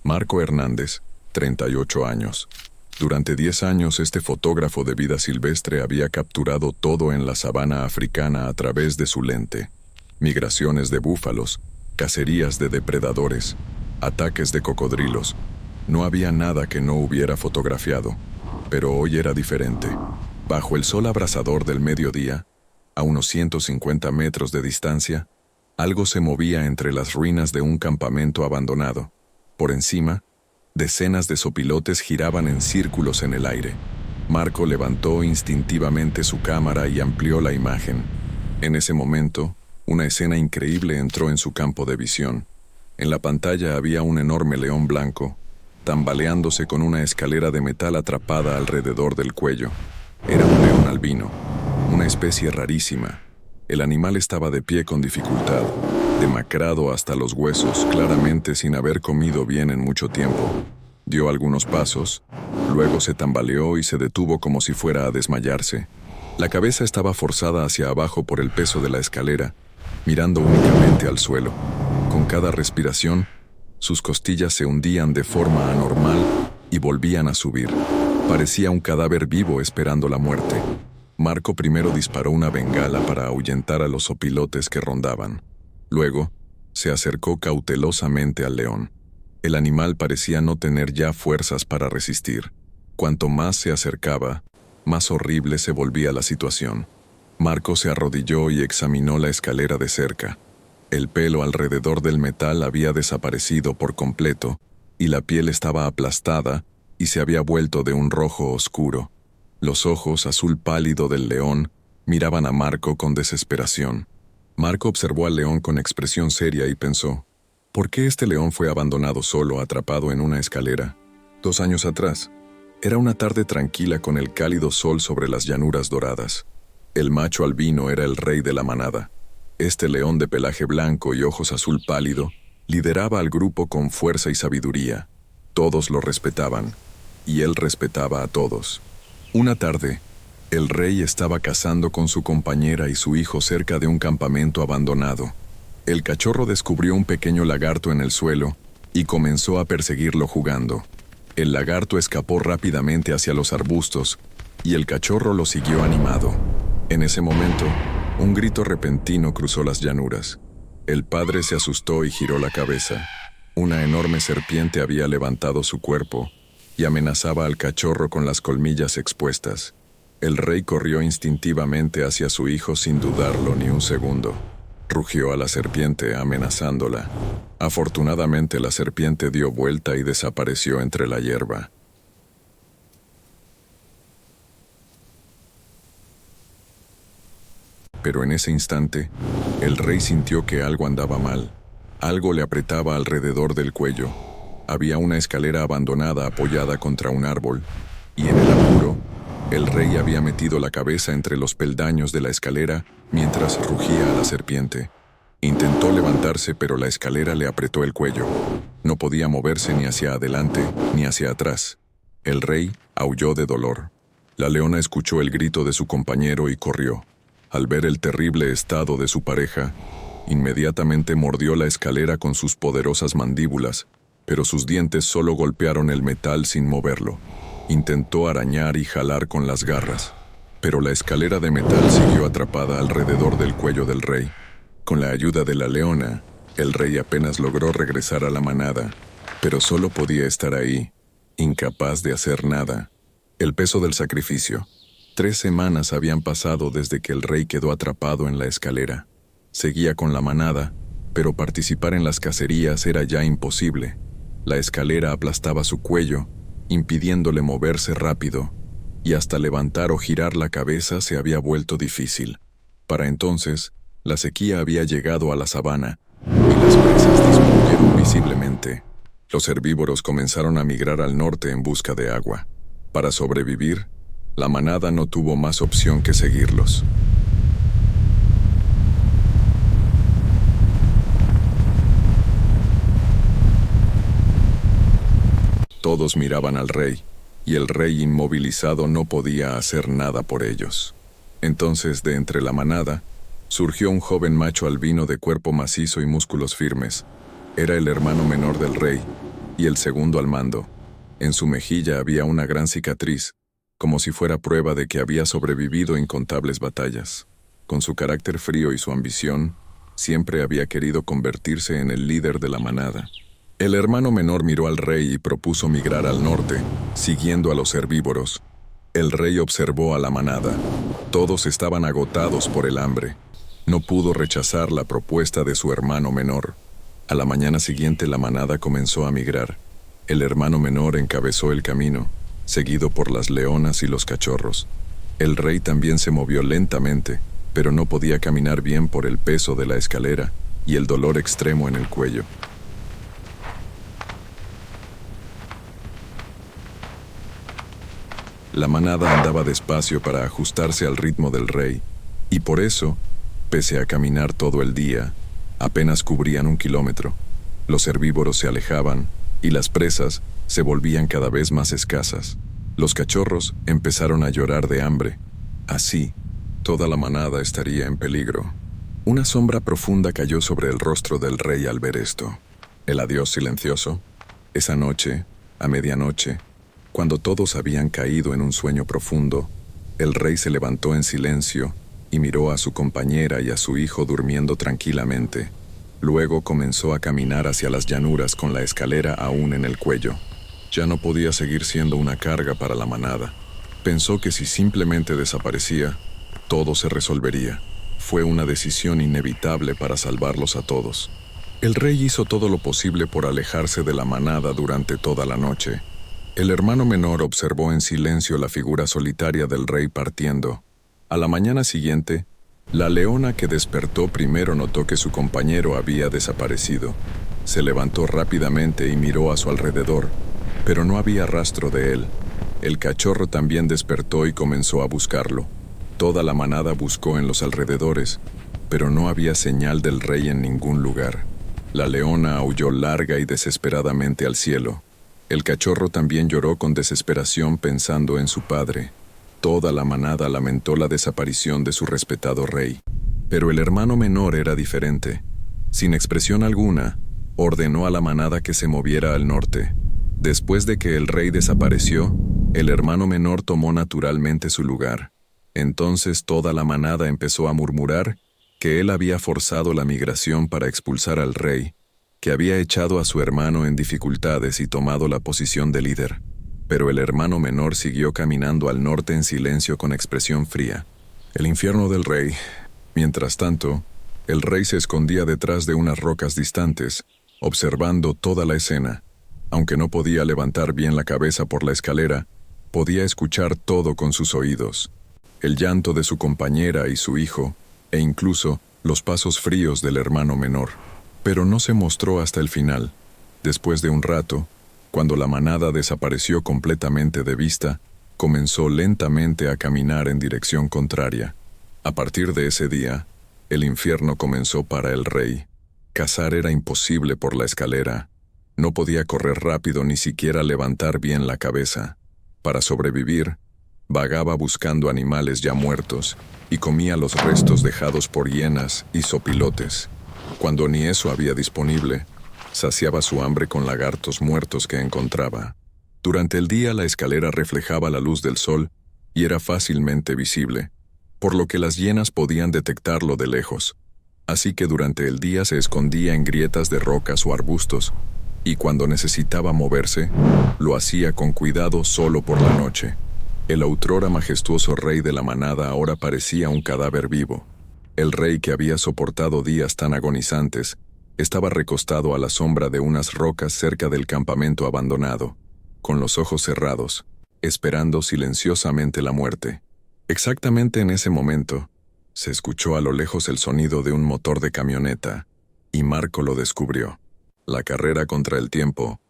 Marco Hernández, 38 años. Durante 10 años este fotógrafo de vida silvestre había capturado todo en la sabana africana a través de su lente. Migraciones de búfalos, cacerías de depredadores, ataques de cocodrilos. No había nada que no hubiera fotografiado, pero hoy era diferente. Bajo el sol abrasador del mediodía, a unos 150 metros de distancia, algo se movía entre las ruinas de un campamento abandonado. Por encima, decenas de sopilotes giraban en círculos en el aire. Marco levantó instintivamente su cámara y amplió la imagen. En ese momento, una escena increíble entró en su campo de visión. En la pantalla había un enorme león blanco, tambaleándose con una escalera de metal atrapada alrededor del cuello. Era un león albino, una especie rarísima. El animal estaba de pie con dificultad, demacrado hasta los huesos, claramente sin haber comido bien en mucho tiempo. Dio algunos pasos, luego se tambaleó y se detuvo como si fuera a desmayarse. La cabeza estaba forzada hacia abajo por el peso de la escalera, mirando únicamente al suelo. Con cada respiración, sus costillas se hundían de forma anormal y volvían a subir. Parecía un cadáver vivo esperando la muerte. Marco primero disparó una bengala para ahuyentar a los sopilotes que rondaban. Luego, se acercó cautelosamente al león. El animal parecía no tener ya fuerzas para resistir. Cuanto más se acercaba, más horrible se volvía la situación. Marco se arrodilló y examinó la escalera de cerca. El pelo alrededor del metal había desaparecido por completo, y la piel estaba aplastada y se había vuelto de un rojo oscuro. Los ojos azul pálido del león miraban a Marco con desesperación. Marco observó al león con expresión seria y pensó, ¿por qué este león fue abandonado solo, atrapado en una escalera? 2 años atrás, era una tarde tranquila con el cálido sol sobre las llanuras doradas. El macho albino era el rey de la manada. Este león de pelaje blanco y ojos azul pálido lideraba al grupo con fuerza y sabiduría. Todos lo respetaban, y él respetaba a todos. Una tarde, el rey estaba cazando con su compañera y su hijo cerca de un campamento abandonado. El cachorro descubrió un pequeño lagarto en el suelo y comenzó a perseguirlo jugando. El lagarto escapó rápidamente hacia los arbustos y el cachorro lo siguió animado. En ese momento, un grito repentino cruzó las llanuras. El padre se asustó y giró la cabeza. Una enorme serpiente había levantado su cuerpo y amenazaba al cachorro con las colmillas expuestas. El rey corrió instintivamente hacia su hijo sin dudarlo ni un segundo. Rugió a la serpiente amenazándola. Afortunadamente la serpiente dio vuelta y desapareció entre la hierba. Pero en ese instante, el rey sintió que algo andaba mal. Algo le apretaba alrededor del cuello. Había una escalera abandonada apoyada contra un árbol, y en el apuro, el rey había metido la cabeza entre los peldaños de la escalera mientras rugía a la serpiente. Intentó levantarse, pero la escalera le apretó el cuello. No podía moverse ni hacia adelante ni hacia atrás. El rey aulló de dolor. La leona escuchó el grito de su compañero y corrió. Al ver el terrible estado de su pareja, inmediatamente mordió la escalera con sus poderosas mandíbulas, pero sus dientes solo golpearon el metal sin moverlo. Intentó arañar y jalar con las garras, pero la escalera de metal siguió atrapada alrededor del cuello del rey. Con la ayuda de la leona, el rey apenas logró regresar a la manada, pero solo podía estar ahí, incapaz de hacer nada. El peso del sacrificio. 3 semanas habían pasado desde que el rey quedó atrapado en la escalera. Seguía con la manada, pero participar en las cacerías era ya imposible. La escalera aplastaba su cuello, impidiéndole moverse rápido, y hasta levantar o girar la cabeza se había vuelto difícil. Para entonces, la sequía había llegado a la sabana, y las presas disminuyeron visiblemente. Los herbívoros comenzaron a migrar al norte en busca de agua. Para sobrevivir, la manada no tuvo más opción que seguirlos. Todos miraban al rey, y el rey inmovilizado no podía hacer nada por ellos. Entonces, de entre la manada, surgió un joven macho albino de cuerpo macizo y músculos firmes. Era el hermano menor del rey, y el segundo al mando. En su mejilla había una gran cicatriz, como si fuera prueba de que había sobrevivido incontables batallas. Con su carácter frío y su ambición, siempre había querido convertirse en el líder de la manada. El hermano menor miró al rey y propuso migrar al norte, siguiendo a los herbívoros. El rey observó a la manada. Todos estaban agotados por el hambre. No pudo rechazar la propuesta de su hermano menor. A la mañana siguiente la manada comenzó a migrar. El hermano menor encabezó el camino, seguido por las leonas y los cachorros. El rey también se movió lentamente, pero no podía caminar bien por el peso de la escalera y el dolor extremo en el cuello. La manada andaba despacio para ajustarse al ritmo del rey, y por eso, pese a caminar todo el día, apenas cubrían 1 kilómetro. Los herbívoros se alejaban, y las presas se volvían cada vez más escasas. Los cachorros empezaron a llorar de hambre. Así, toda la manada estaría en peligro. Una sombra profunda cayó sobre el rostro del rey al ver esto. El adiós silencioso. Esa noche, a medianoche, cuando todos habían caído en un sueño profundo, el rey se levantó en silencio y miró a su compañera y a su hijo durmiendo tranquilamente. Luego comenzó a caminar hacia las llanuras con la escalera aún en el cuello. Ya no podía seguir siendo una carga para la manada. Pensó que si simplemente desaparecía, todo se resolvería. Fue una decisión inevitable para salvarlos a todos. El rey hizo todo lo posible por alejarse de la manada durante toda la noche. El hermano menor observó en silencio la figura solitaria del rey partiendo. A la mañana siguiente, la leona que despertó primero notó que su compañero había desaparecido. Se levantó rápidamente y miró a su alrededor, pero no había rastro de él. El cachorro también despertó y comenzó a buscarlo. Toda la manada buscó en los alrededores, pero no había señal del rey en ningún lugar. La leona aulló larga y desesperadamente al cielo. El cachorro también lloró con desesperación pensando en su padre. Toda la manada lamentó la desaparición de su respetado rey. Pero el hermano menor era diferente. Sin expresión alguna, ordenó a la manada que se moviera al norte. Después de que el rey desapareció, el hermano menor tomó naturalmente su lugar. Entonces toda la manada empezó a murmurar que él había forzado la migración para expulsar al rey, que había echado a su hermano en dificultades y tomado la posición de líder. Pero el hermano menor siguió caminando al norte en silencio con expresión fría. El infierno del rey. Mientras tanto, el rey se escondía detrás de unas rocas distantes, observando toda la escena. Aunque no podía levantar bien la cabeza por la escalera, podía escuchar todo con sus oídos. El llanto de su compañera y su hijo, e incluso los pasos fríos del hermano menor. Pero no se mostró hasta el final. Después de un rato, cuando la manada desapareció completamente de vista, comenzó lentamente a caminar en dirección contraria. A partir de ese día, el infierno comenzó para el rey. Cazar era imposible por la escalera. No podía correr rápido ni siquiera levantar bien la cabeza. Para sobrevivir, vagaba buscando animales ya muertos y comía los restos dejados por hienas y zopilotes. Cuando ni eso había disponible, saciaba su hambre con lagartos muertos que encontraba. Durante el día la escalera reflejaba la luz del sol y era fácilmente visible, por lo que las hienas podían detectarlo de lejos. Así que durante el día se escondía en grietas de rocas o arbustos, y cuando necesitaba moverse, lo hacía con cuidado solo por la noche. El outrora majestuoso rey de la manada ahora parecía un cadáver vivo. El rey que había soportado días tan agonizantes estaba recostado a la sombra de unas rocas cerca del campamento abandonado, con los ojos cerrados, esperando silenciosamente la muerte. Exactamente en ese momento, se escuchó a lo lejos el sonido de un motor de camioneta, y Marco lo descubrió. La carrera contra el tiempo.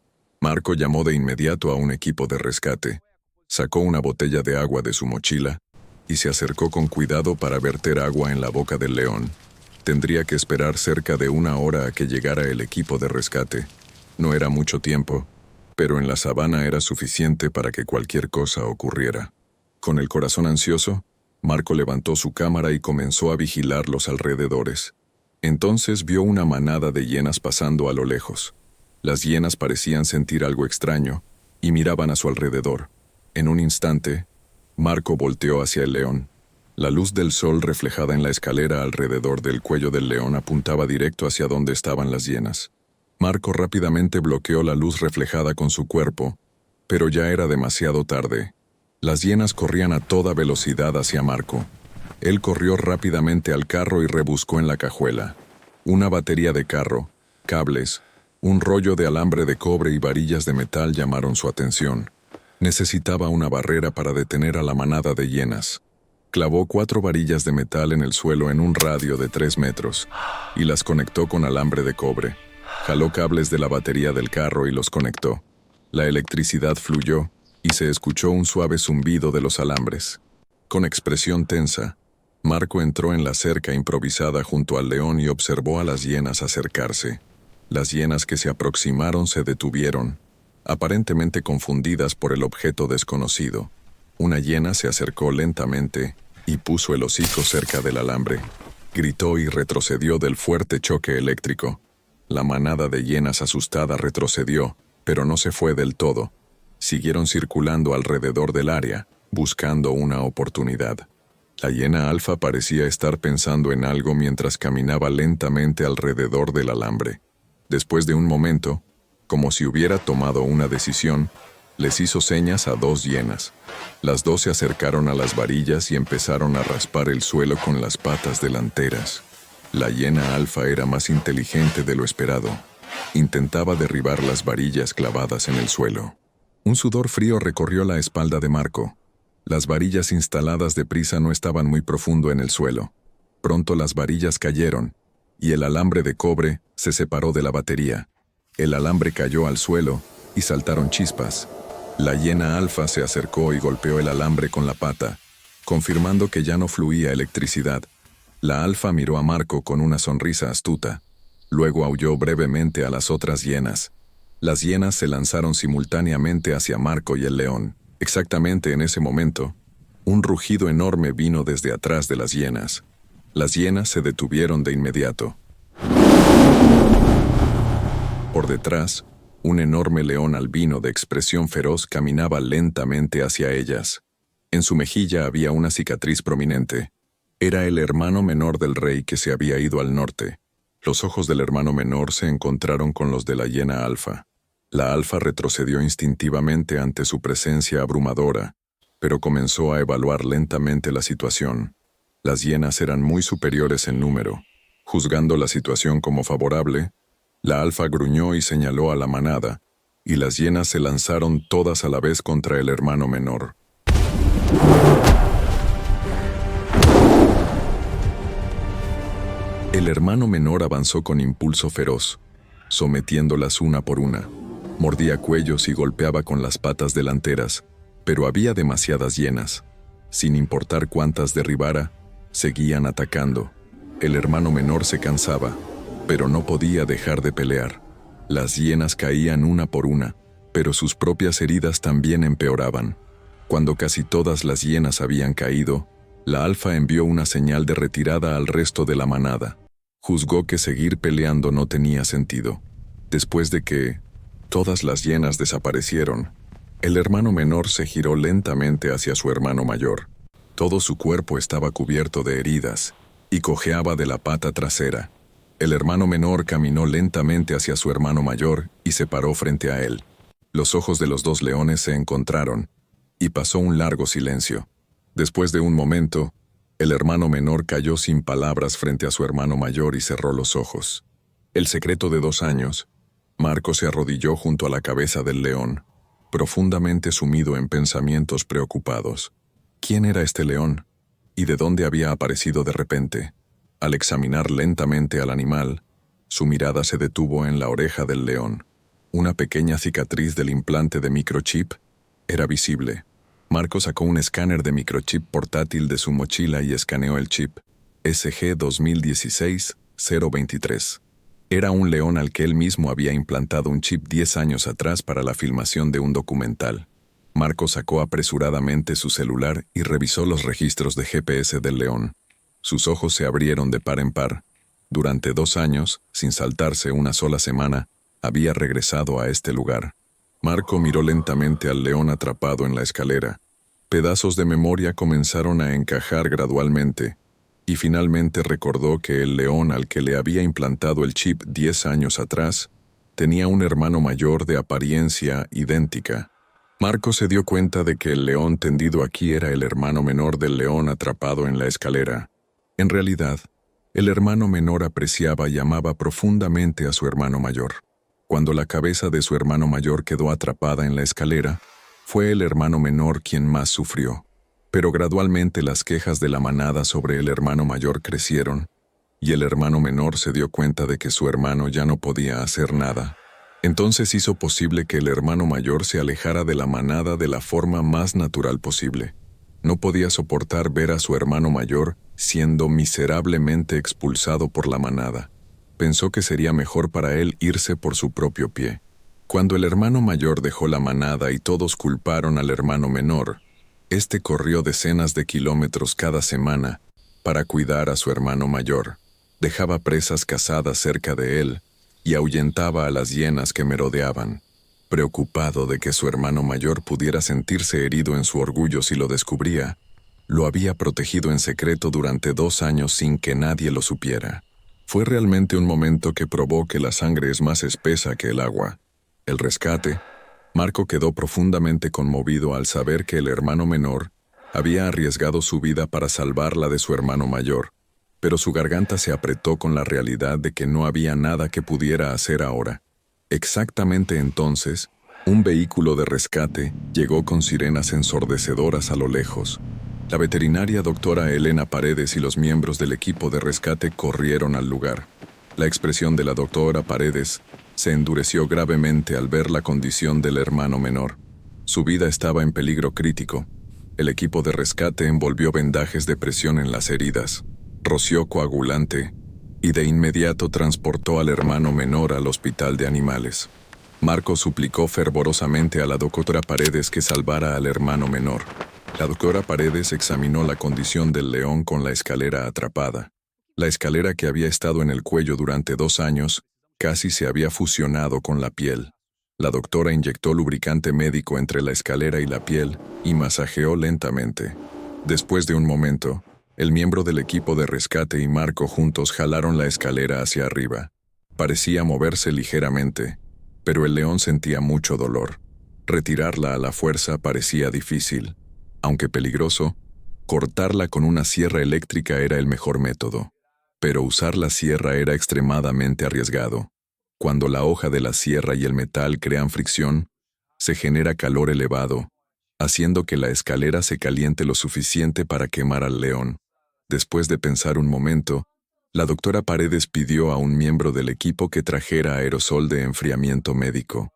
Marco llamó de inmediato a un equipo de rescate, sacó una botella de agua de su mochila y se acercó con cuidado para verter agua en la boca del león. Tendría que esperar cerca de 1 hora a que llegara el equipo de rescate. No era mucho tiempo, pero en la sabana era suficiente para que cualquier cosa ocurriera. Con el corazón ansioso, Marco levantó su cámara y comenzó a vigilar los alrededores. Entonces vio una manada de hienas pasando a lo lejos. Las hienas parecían sentir algo extraño y miraban a su alrededor. En un instante, Marco volteó hacia el león. La luz del sol reflejada en la escalera alrededor del cuello del león apuntaba directo hacia donde estaban las hienas. Marco rápidamente bloqueó la luz reflejada con su cuerpo, pero ya era demasiado tarde. Las hienas corrían a toda velocidad hacia Marco. Él corrió rápidamente al carro y rebuscó en la cajuela. Una batería de carro, cables, un rollo de alambre de cobre y varillas de metal llamaron su atención. Necesitaba una barrera para detener a la manada de hienas. Clavó 4 varillas de metal en el suelo en un radio de 3 metros y las conectó con alambre de cobre. Jaló cables de la batería del carro y los conectó. La electricidad fluyó y se escuchó un suave zumbido de los alambres. Con expresión tensa, Marco entró en la cerca improvisada junto al león y observó a las hienas acercarse. Las hienas que se aproximaron se detuvieron, aparentemente confundidas por el objeto desconocido. Una hiena se acercó lentamente y puso el hocico cerca del alambre. Gritó y retrocedió del fuerte choque eléctrico. La manada de hienas asustada retrocedió, pero no se fue del todo. Siguieron circulando alrededor del área, buscando una oportunidad. La hiena alfa parecía estar pensando en algo mientras caminaba lentamente alrededor del alambre. Después de un momento, como si hubiera tomado una decisión, les hizo señas a 2 hienas. Las 2 se acercaron a las varillas y empezaron a raspar el suelo con las patas delanteras. La hiena alfa era más inteligente de lo esperado. Intentaba derribar las varillas clavadas en el suelo. Un sudor frío recorrió la espalda de Marco. Las varillas instaladas deprisa no estaban muy profundo en el suelo. Pronto las varillas cayeron, y el alambre de cobre se separó de la batería. El alambre cayó al suelo y saltaron chispas. La hiena alfa se acercó y golpeó el alambre con la pata, confirmando que ya no fluía electricidad. La alfa miró a Marco con una sonrisa astuta. Luego aulló brevemente a las otras hienas. Las hienas se lanzaron simultáneamente hacia Marco y el león. Exactamente en ese momento, un rugido enorme vino desde atrás de las hienas. Las hienas se detuvieron de inmediato. Por detrás, un enorme león albino de expresión feroz caminaba lentamente hacia ellas. En su mejilla había una cicatriz prominente. Era el hermano menor del rey que se había ido al norte. Los ojos del hermano menor se encontraron con los de la hiena alfa. La alfa retrocedió instintivamente ante su presencia abrumadora, pero comenzó a evaluar lentamente la situación. Las hienas eran muy superiores en número. Juzgando la situación como favorable, la alfa gruñó y señaló a la manada, y las hienas se lanzaron todas a la vez contra el hermano menor. El hermano menor avanzó con impulso feroz, sometiéndolas una por una. Mordía cuellos y golpeaba con las patas delanteras, pero había demasiadas hienas. Sin importar cuántas derribara, seguían atacando. El hermano menor se cansaba, pero no podía dejar de pelear. Las hienas caían una por una, pero sus propias heridas también empeoraban. Cuando casi todas las hienas habían caído, la alfa envió una señal de retirada al resto de la manada. Juzgó que seguir peleando no tenía sentido. Después de que todas las hienas desaparecieron, el hermano menor se giró lentamente hacia su hermano mayor. Todo su cuerpo estaba cubierto de heridas y cojeaba de la pata trasera. El hermano menor caminó lentamente hacia su hermano mayor y se paró frente a él. Los ojos de los 2 leones se encontraron, y pasó un largo silencio. Después de un momento, el hermano menor cayó sin palabras frente a su hermano mayor y cerró los ojos. El secreto de 2 años. Marco se arrodilló junto a la cabeza del león, profundamente sumido en pensamientos preocupados. ¿Quién era este león? ¿Y de dónde había aparecido de repente? Al examinar lentamente al animal, su mirada se detuvo en la oreja del león. Una pequeña cicatriz del implante de microchip era visible. Marco sacó un escáner de microchip portátil de su mochila y escaneó el chip. SG 2016-023. Era un león al que él mismo había implantado un chip 10 años atrás para la filmación de un documental. Marco sacó apresuradamente su celular y revisó los registros de GPS del león. Sus ojos se abrieron de par en par. Durante 2 años, sin saltarse una sola semana, había regresado a este lugar. Marco miró lentamente al león atrapado en la escalera. Pedazos de memoria comenzaron a encajar gradualmente, y finalmente recordó que el león al que le había implantado el chip 10 años atrás tenía un hermano mayor de apariencia idéntica. Marco se dio cuenta de que el león tendido aquí era el hermano menor del león atrapado en la escalera. En realidad, el hermano menor apreciaba y amaba profundamente a su hermano mayor. Cuando la cabeza de su hermano mayor quedó atrapada en la escalera, fue el hermano menor quien más sufrió. Pero gradualmente las quejas de la manada sobre el hermano mayor crecieron, y el hermano menor se dio cuenta de que su hermano ya no podía hacer nada. Entonces hizo posible que el hermano mayor se alejara de la manada de la forma más natural posible. No podía soportar ver a su hermano mayor siendo miserablemente expulsado por la manada. Pensó que sería mejor para él irse por su propio pie. Cuando el hermano mayor dejó la manada y todos culparon al hermano menor, este corrió decenas de kilómetros cada semana para cuidar a su hermano mayor. Dejaba presas cazadas cerca de él y ahuyentaba a las hienas que merodeaban. Preocupado de que su hermano mayor pudiera sentirse herido en su orgullo si lo descubría, lo había protegido en secreto durante 2 años sin que nadie lo supiera. Fue realmente un momento que probó que la sangre es más espesa que el agua. El rescate. Marco quedó profundamente conmovido al saber que el hermano menor había arriesgado su vida para salvarla de su hermano mayor, pero su garganta se apretó con la realidad de que no había nada que pudiera hacer ahora. Exactamente entonces, un vehículo de rescate llegó con sirenas ensordecedoras a lo lejos. La veterinaria doctora Elena Paredes y los miembros del equipo de rescate corrieron al lugar. La expresión de la doctora Paredes se endureció gravemente al ver la condición del hermano menor. Su vida estaba en peligro crítico. El equipo de rescate envolvió vendajes de presión en las heridas, roció coagulante y de inmediato transportó al hermano menor al hospital de animales. Marco suplicó fervorosamente a la doctora Paredes que salvara al hermano menor. La doctora Paredes examinó la condición del león con la escalera atrapada. La escalera que había estado en el cuello durante 2 años casi se había fusionado con la piel. La doctora inyectó lubricante médico entre la escalera y la piel y masajeó lentamente. Después de un momento, el miembro del equipo de rescate y Marco juntos jalaron la escalera hacia arriba. Parecía moverse ligeramente, pero el león sentía mucho dolor. Retirarla a la fuerza parecía difícil. Aunque peligroso, cortarla con una sierra eléctrica era el mejor método. Pero usar la sierra era extremadamente arriesgado. Cuando la hoja de la sierra y el metal crean fricción, se genera calor elevado, haciendo que la escalera se caliente lo suficiente para quemar al león. Después de pensar un momento, la doctora Paredes pidió a un miembro del equipo que trajera aerosol de enfriamiento médico.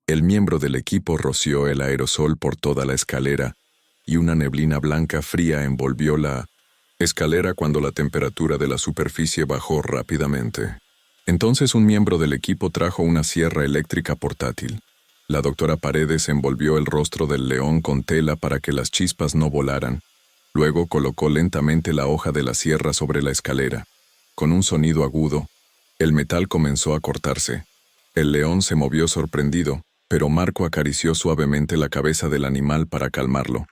El miembro del equipo roció el aerosol por toda la escalera, y una neblina blanca fría envolvió la escalera cuando la temperatura de la superficie bajó rápidamente. Entonces un miembro del equipo trajo una sierra eléctrica portátil. La doctora Paredes envolvió el rostro del león con tela para que las chispas no volaran. Luego colocó lentamente la hoja de la sierra sobre la escalera. Con un sonido agudo, el metal comenzó a cortarse. El león se movió sorprendido, pero Marco acarició suavemente la cabeza del animal para calmarlo.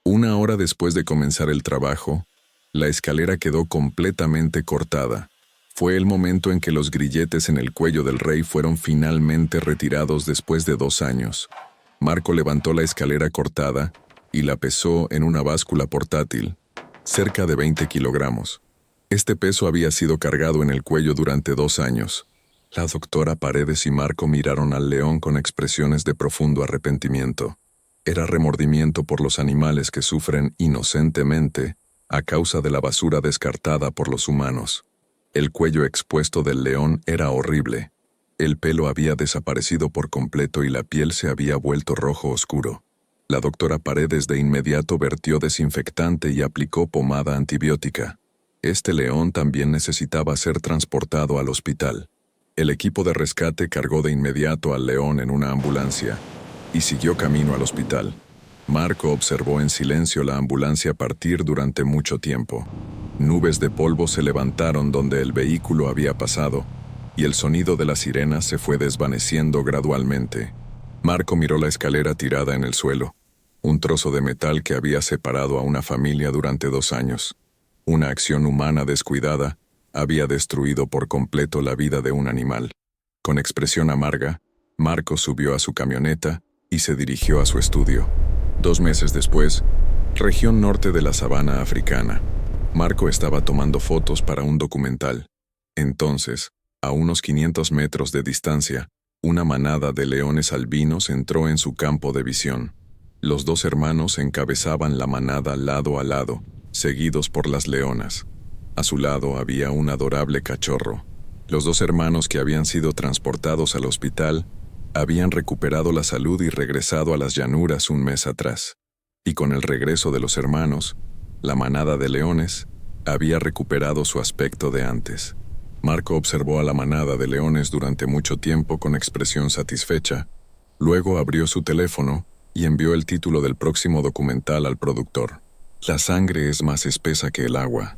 1 hora después de comenzar el trabajo, la escalera quedó completamente cortada. Fue el momento en que los grilletes en el cuello del rey fueron finalmente retirados después de 2 años. Marco levantó la escalera cortada y la pesó en una báscula portátil, cerca de 20 kilogramos. Este peso había sido cargado en el cuello durante 2 años. La doctora Paredes y Marco miraron al león con expresiones de profundo arrepentimiento. Era remordimiento por los animales que sufren inocentemente a causa de la basura descartada por los humanos. El cuello expuesto del león era horrible. El pelo había desaparecido por completo y la piel se había vuelto rojo oscuro. La doctora Paredes de inmediato vertió desinfectante y aplicó pomada antibiótica. Este león también necesitaba ser transportado al hospital. El equipo de rescate cargó de inmediato al león en una ambulancia y siguió camino al hospital. Marco observó en silencio la ambulancia partir durante mucho tiempo. Nubes de polvo se levantaron donde el vehículo había pasado, y el sonido de las sirenas se fue desvaneciendo gradualmente. Marco miró la escalera tirada en el suelo, un trozo de metal que había separado a una familia durante 2 años. Una acción humana descuidada había destruido por completo la vida de un animal. Con expresión amarga, Marco subió a su camioneta y se dirigió a su estudio. 2 meses después, región norte de la sabana africana. Marco estaba tomando fotos para un documental. Entonces, a unos 500 metros de distancia, una manada de leones albinos entró en su campo de visión. Los 2 hermanos encabezaban la manada lado a lado, seguidos por las leonas. A su lado había un adorable cachorro. Los 2 hermanos que habían sido transportados al hospital habían recuperado la salud y regresado a las llanuras un mes atrás. Y con el regreso de los hermanos, la manada de leones había recuperado su aspecto de antes. Marco observó a la manada de leones durante mucho tiempo con expresión satisfecha. Luego abrió su teléfono y envió el título del próximo documental al productor. La sangre es más espesa que el agua.